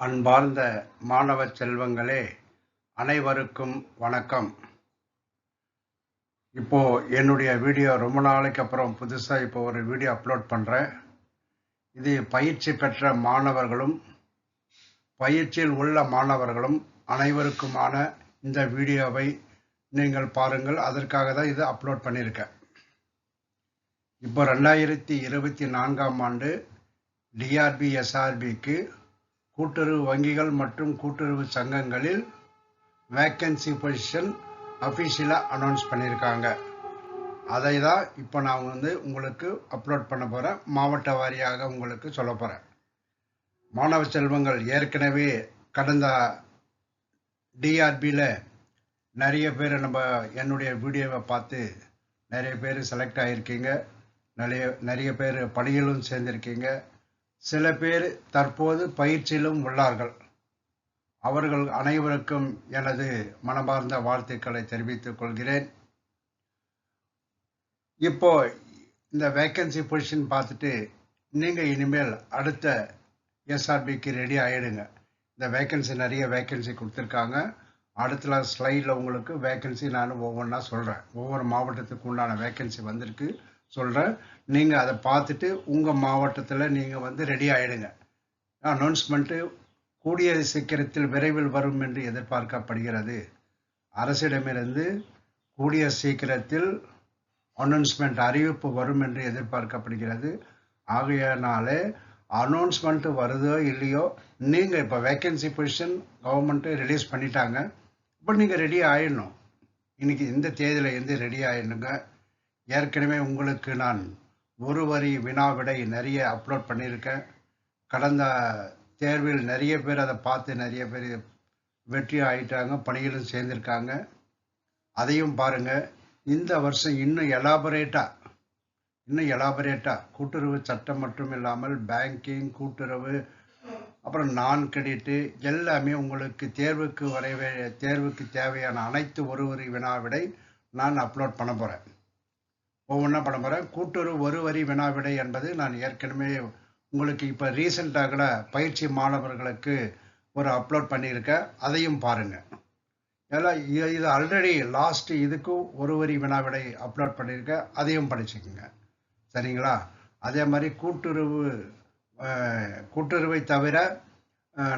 அன்பார்ந்த மாணவ செல்வங்களே, அனைவருக்கும் வணக்கம். இப்போ என்னுடைய வீடியோ ரொம்ப நாளைக்கு அப்புறம் புதுசாக இப்போ ஒரு வீடியோ அப்லோட் பண்ணுறேன். இது பயிற்சி பெற்ற மாணவர்களும் பயிற்சியில் உள்ள மாணவர்களும் அனைவருக்குமான இந்த வீடியோவை நீங்கள் பாருங்கள். அதற்காக தான் இது அப்லோட் பண்ணியிருக்கேன். இப்போ 2024ஆம் ஆண்டு டிஆர்பி எஸ்ஆர்பிக்கு கூட்டுறவு வங்கிகள் மற்றும் கூட்டுறவு சங்கங்களில் வேக்கன்சி பொசிஷன் அஃபிஷியலாக அனௌன்ஸ் பண்ணியிருக்காங்க. அதை தான் இப்போ நான் உங்களுக்கு அப்லோட் பண்ண போகிறேன். மாவட்ட வாரியாக உங்களுக்கு சொல்ல போகிறேன். மாணவ செல்வங்கள், ஏற்கனவே கடந்த டிஆர்பியில் நிறைய பேர் என்னுடைய வீடியோவை பார்த்து நிறைய பேர் செலக்ட் ஆகியிருக்கீங்க. நிறைய பேர் பணியிலும் சேர்ந்திருக்கீங்க. சில பேர் தற்போது பயிற்சியிலும் உள்ளார்கள். அவர்கள் அனைவருக்கும் எனது மனமார்ந்த வாழ்த்துக்களை தெரிவித்துக் கொள்கிறேன். இப்போ இந்த வேக்கன்சி பொசிஷன் பார்த்துட்டு நீங்கள் இனிமேல் அடுத்த எஸ்ஆர்பிக்கு ரெடி ஆகிடுங்க. இந்த வேக்கன்சி நிறைய வேக்கன்சி கொடுத்துருக்காங்க. அடுத்த ஸ்லைடில் உங்களுக்கு வேக்கன்சி நான் ஒவ்வொன்றா சொல்கிறேன். ஒவ்வொரு மாவட்டத்துக்கு உண்டான வேக்கன்சி வந்திருக்கு சொல்கிறேன். நீங்கள் அதை பார்த்துட்டு உங்கள் மாவட்டத்தில் நீங்கள் ரெடி ஆகிடுங்க. அனௌன்ஸ்மெண்ட்டு கூடிய சீக்கிரத்தில் விரைவில் வரும் என்று எதிர்பார்க்கப்படுகிறது. அரசிடமிருந்து கூடிய சீக்கிரத்தில் அனௌன்ஸ்மெண்ட் அறிவிப்பு வரும் என்று எதிர்பார்க்கப்படுகிறது. ஆகையினாலே அனௌன்ஸ்மெண்ட் வருதோ இல்லையோ, நீங்கள் இப்போ வேக்கன்சி பொசிஷன் கவர்மெண்ட்டு ரிலீஸ் பண்ணிட்டாங்க. இப்போ நீங்கள் ரெடி ஆகிடணும். இன்றைக்கி இந்த தேதியில் ரெடி ஆகிடணுங்க. ஏற்கனவே உங்களுக்கு நான் ஒரு வரி வினா விடை நிறைய அப்லோட் பண்ணியிருக்கேன். கடந்த தேர்வில் நிறைய பேர் அதை பார்த்து நிறைய பேர் வெற்றி ஆகிட்டாங்க, பணியிலும் சேர்ந்திருக்காங்க. அதையும் பாருங்கள். இந்த வருஷம் இன்னும் எலாபரேட்டாக கூட்டுறவு சட்டம் மட்டும் இல்லாமல் பேங்கிங், கூட்டுறவு, அப்புறம் நான் கிரெடிட்டு எல்லாமே உங்களுக்கு தேர்வுக்கு தேவையான அனைத்து ஒரு வரி வினா விடை நான் அப்லோட் பண்ண போகிறேன். ஒவ்வொன்றா பண்ண போகிறேன். கூட்டுறவு ஒரு வரி வினா விடை என்பது நான் ஏற்கனவே உங்களுக்கு இப்போ ரீசெண்டாக பயிற்சி மாணவர்களுக்கு ஒரு அப்லோட் பண்ணியிருக்கேன். அதையும் பாருங்கள். ஏன்னா இது ஆல்ரெடி லாஸ்ட் இதுக்கும் ஒரு வரி வினா விடை அப்லோட் பண்ணியிருக்கேன். அதையும் படிச்சுக்கோங்க, சரிங்களா? அதே மாதிரி கூட்டுறவை தவிர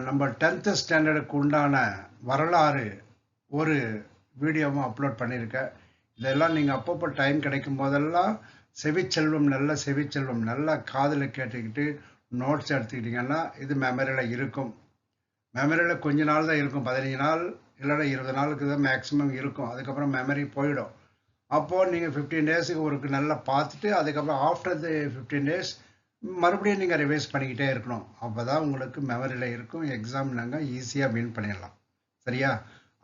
நம்ம 10th ஸ்டாண்டர்டுக்கு உண்டான வரலாறு ஒரு வீடியோவும் அப்லோட் பண்ணியிருக்கேன். இதெல்லாம் நீங்கள் அப்பப்போ டைம் கிடைக்கும் போதெல்லாம் செவிச்செல்வம் நல்லா காதில் கேட்டுக்கிட்டு நோட்ஸ் எடுத்துக்கிட்டிங்கன்னா இது மெமரியில் இருக்கும். மெமரியில் கொஞ்ச நாள் தான் இருக்கும், 15 நாள் இல்லைன்னா 20 நாளுக்கு தான் மேக்ஸிமம் இருக்கும். அதுக்கப்புறம் மெமரி போயிடும். அப்போது நீங்கள் 15 டேஸுக்கு ஒரு நல்லா பார்த்துட்டு அதுக்கப்புறம் ஆஃப்டர் தி 15 டேஸ் மறுபடியும் நீங்கள் ரிவைஸ் பண்ணிக்கிட்டே இருக்கணும். அப்போ தான் உங்களுக்கு மெமரியில் இருக்கும். எக்ஸாம் நாங்கள் ஈஸியாக வின் பண்ணிடலாம். சரியா?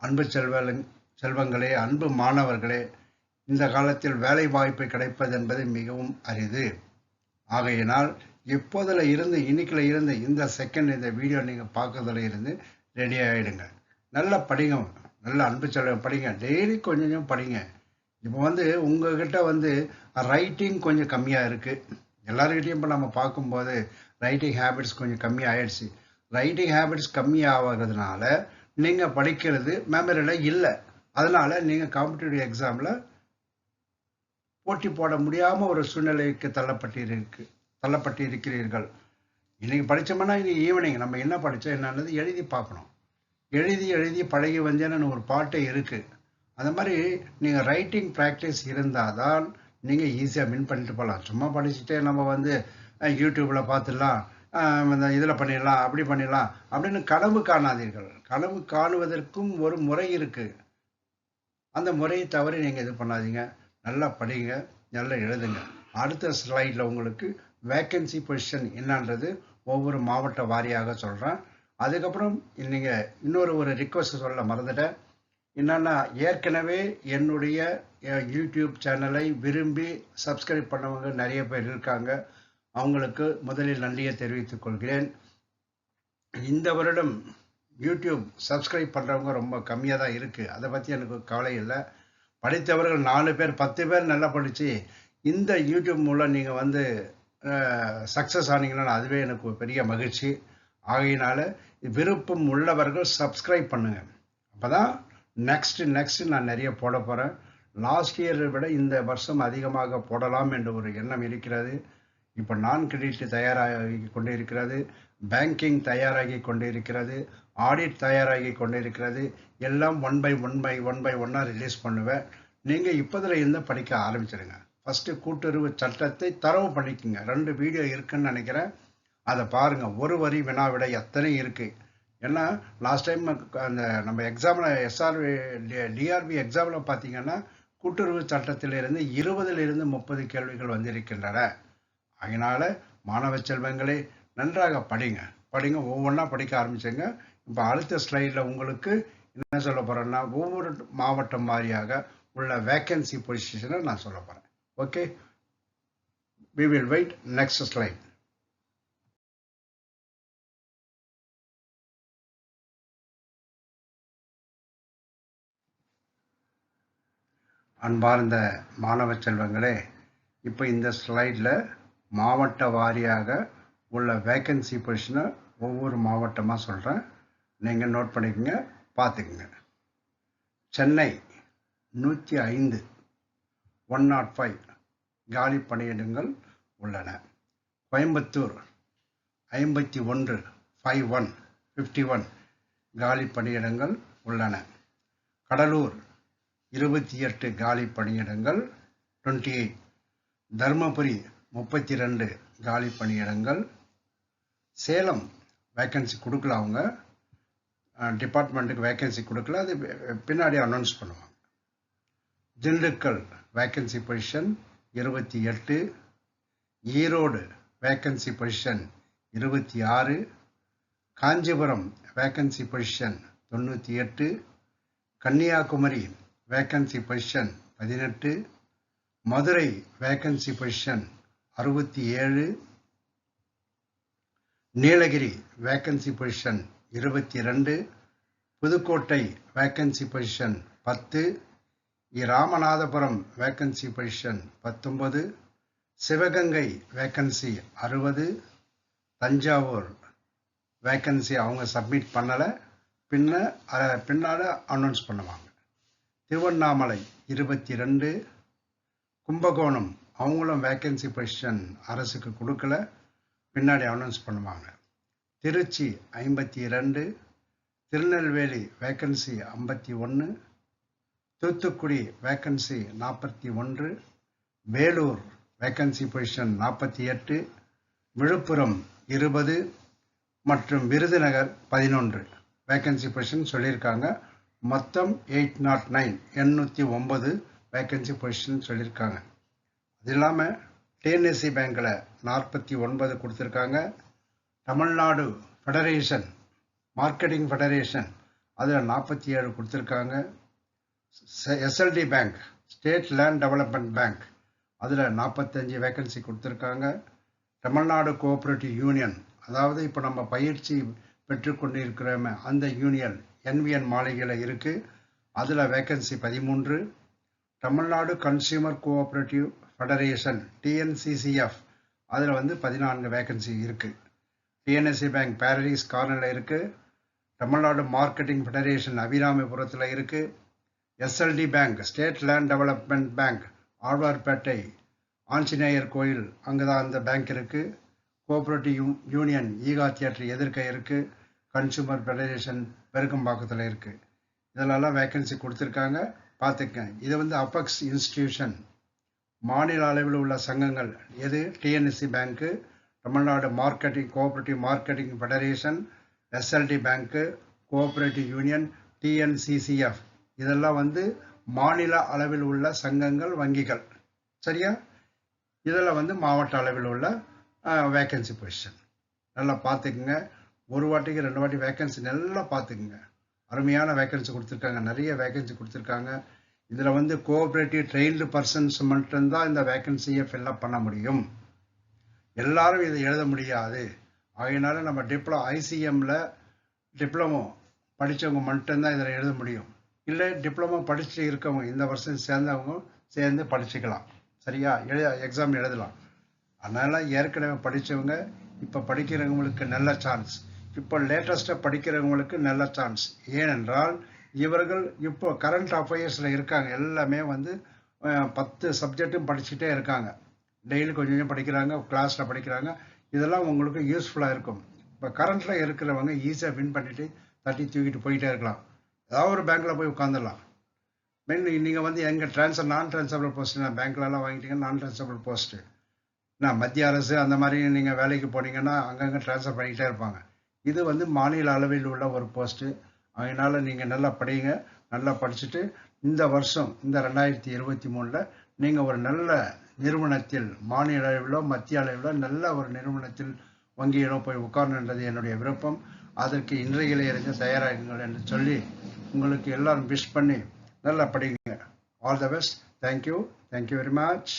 அன்பு செல்வங்களே, அன்பு மாணவர்களே, இந்த காலத்தில் வேலை வாய்ப்பு கிடைப்பது என்பது மிகவும் அரிது. ஆகையினால் இப்போதில் இருந்து இந்த செகண்ட் இந்த வீடியோ நீங்கள் பார்க்கறதுல இருந்து ரெடி ஆகிடுங்க. நல்லா படிங்க, நல்ல அன்பு செல்வம் படிங்க. டெய்லி கொஞ்சம் படிங்க. இப்போ உங்ககிட்ட ரைட்டிங் கொஞ்சம் கம்மியாக இருக்குது. எல்லாருக்கிட்டையும் இப்போ நம்ம பார்க்கும்போது ரைட்டிங் ஹேபிட்ஸ் கொஞ்சம் கம்மி ஆயிடுச்சு. ரைட்டிங் ஹேபிட்ஸ் கம்மி ஆகிறதுனால நீங்கள் படிக்கிறது மெமரியில் இல்லை. அதனால் நீங்கள் காம்படிட்டிவ் எக்ஸாமில் போட்டி போட முடியாமல் ஒரு சூழ்நிலைக்கு தள்ளப்பட்டு இருக்கிறீர்கள். இன்றைக்கி படித்தோம்னா இன்றைக்கி ஈவினிங் நம்ம என்ன படித்தோம் என்னன்றது எழுதி பார்க்கணும். எழுதி பழகி வந்தேன்னு ஒரு பாட்டே இருக்குது. அந்த மாதிரி நீங்கள் ரைட்டிங் ப்ராக்டிஸ் இருந்தால் தான் நீங்கள் ஈஸியாக வின் பண்ணிட்டு போகலாம். சும்மா படிச்சுட்டே நம்ம யூடியூப்பில் பார்த்துடலாம், இதில் பண்ணிடலாம், அப்படி பண்ணிடலாம் அப்படின்னு கனவு காணாதீர்கள். கனவு காணுவதற்கும் ஒரு முறை இருக்குது. அந்த முறையை தவிர நீங்கள் இது பண்ணாதீங்க. நல்லா படிங்க, நல்லா எழுதுங்க. அடுத்த ஸ்லைடில் உங்களுக்கு வேக்கன்சி பொசிஷன் என்னன்றது ஒவ்வொரு மாவட்ட வாரியாக சொல்கிறேன். அதுக்கப்புறம் நீங்கள் இன்னொரு ரிக்வஸ்ட் சொல்ல மறந்துட்டேன். என்னென்னா, ஏற்கனவே என்னுடைய யூடியூப் சேனலை விரும்பி சப்ஸ்கிரைப் பண்ணவங்க நிறைய பேர் இருக்காங்க. அவங்களுக்கு முதலில் நன்றியை தெரிவித்துக் கொள்கிறேன். இந்த வருடம் யூடியூப் சப்ஸ்கிரைப் பண்ணுறவங்க ரொம்ப கம்மியாக தான் இருக்குது. அதை பற்றி எனக்கு கவலை இல்லை. படித்தவர்கள் 4 பேர் 10 பேர் நல்லா படித்து இந்த யூடியூப் மூலம் நீங்கள் சக்ஸஸ் ஆனீங்கன்னா அதுவே எனக்கு ஒரு பெரிய மகிழ்ச்சி. ஆகையினால விருப்பம் உள்ளவர்கள் சப்ஸ்கிரைப் பண்ணுங்க. அப்பதான் நெக்ஸ்ட் நான் நிறைய போட போறேன். லாஸ்ட் இயரை விட இந்த வருஷம் அதிகமாக போடலாம் என்ற ஒரு எண்ணம் இருக்கிறது. இப்போ நான் கிரெடிட் தயாராகி கொண்டு இருக்கிறது, பேங்கிங் தயாராகி கொண்டு இருக்கிறது, ஆடிட் தயாராகி கொண்டு இருக்கிறது. எல்லாம் ஒன் பை ஒன்னாக ரிலீஸ் பண்ணுவேன். நீங்கள் இப்போதில் இருந்து படிக்க ஆரம்பிச்சிடுங்க. ஃபஸ்ட்டு கூட்டுறவு சட்டத்தை தரவு பண்ணிக்கோங்க. 2 வீடியோ இருக்குன்னு நினைக்கிறேன், அதை பாருங்கள். ஒரு வரி வினா விட எத்தனை இருக்குது. ஏன்னா லாஸ்ட் டைம் அந்த நம்ம எக்ஸாமில் டிஆர்பி எக்ஸாமில் பார்த்தீங்கன்னா கூட்டுறவு சட்டத்திலிருந்து 20 - 30 கேள்விகள் வந்திருக்கின்றன. அதனால மாணவ செல்வங்களே நன்றாக படிங்க. ஒவ்வொன்றா படிக்க ஆரம்பிச்சுங்க. இப்போ அடுத்த ஸ்லைடில் உங்களுக்கு என்ன சொல்ல போகிறேன்னா, ஒவ்வொரு மாவட்டம் வாரியாக உள்ள வேக்கன்சி பொசிஷனை நான் சொல்ல போகிறேன். Okay, we will wait. Next slide. அன்பார்ந்த மாணவ செல்வங்களே, இப்போ இந்த ஸ்லைடில் மாவட்ட வாரியாக உள்ள வேக்கன்சி பொசிஷனை ஒவ்வொரு மாவட்டமாக சொல்கிறேன். நீங்கள் நோட் பண்ணிக்கோங்க, பார்த்துக்குங்க. சென்னை 105 105 காலி பணியிடங்கள் உள்ளன. கோயம்புத்தூர் 51 51 காலி பணியிடங்கள் உள்ளன. கடலூர் 28 காலி பணியிடங்கள் 28. தர்மபுரி 32 காலி பணியிடங்கள். சேலம் வேக்கன்சி கொடுக்கல, அவங்க டிபார்ட்மெண்ட்டுக்கு வேக்கன்சி கொடுக்கல, அது பின்னாடி அனௌன்ஸ் பண்ணுவாங்க. Dindigul vacancy position 28. Erode vacancy position 26. Kanchipuram vacancy position 98. Kanniyakumari vacancy position 18. Madurai vacancy position 67. Nilgiris vacancy position 22. Pudukkottai vacancy position 10. Ramanathapuram vacancy position 19. Sivaganga vacancy 60. Thanjavur vacancy அவங்க சப்மிட் பண்ணலை, பின்னால அனௌன்ஸ் பண்ணுவாங்க. திருவண்ணாமலை 22. கும்பகோணம் அவங்களும் வேக்கன்சி பொசிஷன் அரசுக்கு கொடுக்கல, பின்னாடி அனௌன்ஸ் பண்ணுவாங்க. Trichy 52. Tirunelveli vacancy 51. Thoothukudi vacancy 41. Vellore vacancy position 48. Villupuram 20 மற்றும் விருதுநகர் 11 வேக்கன்சி பொசிஷன் சொல்லியிருக்காங்க. மொத்தம் 809 வேக்கன்சி பொசிஷன் சொல்லியிருக்காங்க. அது இல்லாமல் டிஎன்எஸ்சி பேங்க்கில் 49 கொடுத்துருக்காங்க. தமிழ்நாடு ஃபெடரேஷன் மார்க்கெட்டிங் ஃபெடரேஷன் அதில் 47 கொடுத்துருக்காங்க. SLT bank state land development bank அதில் 45 வேக்கன்சி கொடுத்துருக்காங்க. தமிழ்நாடு கோஆப்ரேட்டிவ் யூனியன், அதாவது இப்போ நம்ம பயிற்சி பெற்றுக்கொண்டு இருக்கிறோமே அந்த யூனியன் என்விஎன் மாளிகையில் இருக்குது, அதில் vacancy 13. Tamil Nadu consumer cooperative federation டிஎன்சிசிஎஃப் அதில் 14 வேக்கன்சி இருக்குது. டிஎன்எஸ்சி பேங்க் பாரடைஸ் கார்னரில் இருக்குது. தமிழ்நாடு மார்க்கெட்டிங் ஃபெடரேஷன் அபிராமிபுரத்தில் இருக்குது. SLT bank state land development bank Alwarpet Anjaneyar கோயில் அங்கே தான் அந்த பேங்க் இருக்குது. கோஆப்ரேட்டிவ் யூனியன் ஈகா தியேட்டர் எதிர்க்க இருக்குது. கன்சூமர் ஃபெடரேஷன் பெருக்கம்பாக்கத்தில் இருக்குது. இதிலெல்லாம் வேக்கன்சி கொடுத்துருக்காங்க, பார்த்துக்கங்க. இது அபெக்ஸ் இன்ஸ்டிடியூஷன் மாநில அளவில் உள்ள சங்கங்கள். எது? டிஎன்எஸ்சி பேங்க்கு, Tamil Nadu marketing cooperative marketing federation, SLT பேங்க்கு, கோஆப்ரேட்டிவ் யூனியன், டிஎன்சிசிஎஃப். இதெல்லாம் மாநில அளவில் உள்ள சங்கங்கள், வங்கிகள். சரியா? இதில் மாவட்ட அளவில் உள்ள வேக்கன்சி பொசிஷன் நல்லா பார்த்துக்குங்க. ஒரு வாட்டிக்கு 2 வாட்டி வேக்கன்சி நல்லா பார்த்துக்குங்க. அருமையான வேக்கன்சி கொடுத்துருக்காங்க, நிறைய வேக்கன்சி கொடுத்துருக்காங்க. இதில் கோஆப்ரேட்டிவ் ட்ரெயின்டு பர்சன்ஸ் மட்டும்தான் இந்த வேக்கன்சியை ஃபில்அப் பண்ண முடியும். எல்லாரும் இதை எழுத முடியாது. அதனால நம்ம ஐசிஎம்மில் டிப்ளமோ படித்தவங்க மட்டும்தான் இதில் எழுத முடியும். இல்லை டிப்ளமோ படிச்சுட்டு இருக்கவங்க, இந்த வருஷம் சேர்ந்தவங்க சேர்ந்து படிச்சுக்கலாம். சரியா? எக்ஸாம் எழுதலாம். அதனால் ஏற்கனவே படித்தவங்க இப்போ படிக்கிறவங்களுக்கு நல்ல சான்ஸ். இப்போ லேட்டஸ்ட்டாக படிக்கிறவங்களுக்கு நல்ல சான்ஸ். ஏனென்றால் இவர்கள் இப்போ கரண்ட் அஃபேர்ஸில் இருக்காங்க. எல்லாமே வந்து 10 சப்ஜெக்ட்டும் படிச்சுட்டே இருக்காங்க. டெய்லி கொஞ்சம் கொஞ்சம் படிக்கிறாங்க, கிளாஸில் படிக்கிறாங்க. இதெல்லாம் உங்களுக்கு யூஸ்ஃபுல்லாக இருக்கும். இப்போ கரண்ட்டில் இருக்கிறவங்க ஈஸியாக வின் பண்ணிவிட்டு தட்டி தூக்கிட்டு போயிட்டே இருக்கலாம். ஏதாவது ஒரு பேங்க்கில் போய் உட்காந்துடலாம். மெயின் நீங்கள் வந்து எங்கள் நான் ட்ரான்ஸ்ஃபரபிள் போஸ்ட், நான் பேங்க்லலாம் வாங்கிட்டீங்கன்னா நான் ட்ரான்ஸ்ஃபரபிள் போஸ்ட்டு. நான் மத்திய அரசு அந்த மாதிரி நீங்கள் வேலைக்கு போனீங்கன்னா அங்கங்கே ட்ரான்ஸ்ஃபர் பண்ணிகிட்டே இருப்பாங்க. இது வந்து மாநில அளவில் உள்ள ஒரு போஸ்ட்டு. அதனால் நீங்கள் நல்லா படிங்க. நல்லா படிச்சுட்டு இந்த வருஷம் இந்த 2023 நீங்கள் ஒரு நல்ல நிறுவனத்தில், மாநில அளவிலோ மத்திய அளவிலோ நல்ல ஒரு நிறுவனத்தில் வங்கியிலோ போய் உட்காரணுன்றது என்னுடைய விருப்பம். அதற்கு இன்றையிலே இருந்து தயாராகுங்கள் என்று சொல்லி உங்களுக்கு எல்லாரும் விஷ் பண்ணி நல்லா படிங்க. All the best. Thank you very much.